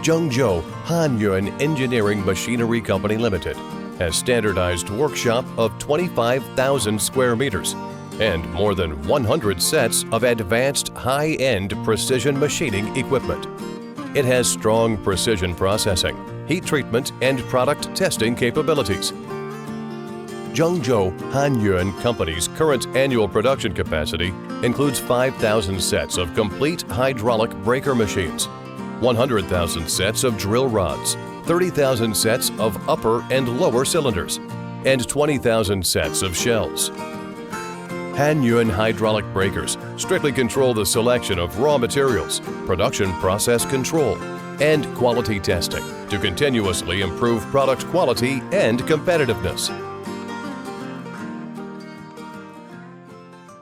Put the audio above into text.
Zhengzhou Hanyun Engineering Machinery Company Limited has standardized workshop of 25,000 square meters and more than 100 sets of advanced high-end precision machining equipment. It has strong precision processing, heat treatment, and product testing capabilities. Zhengzhou Hanyun Company's current annual production capacity includes 5,000 sets of complete hydraulic breaker machines, 100,000 sets of drill rods, 30,000 sets of upper and lower cylinders, and 20,000 sets of shells. Hanyun hydraulic breakers strictly control the selection of raw materials, production process control, and quality testing to continuously improve product quality and competitiveness.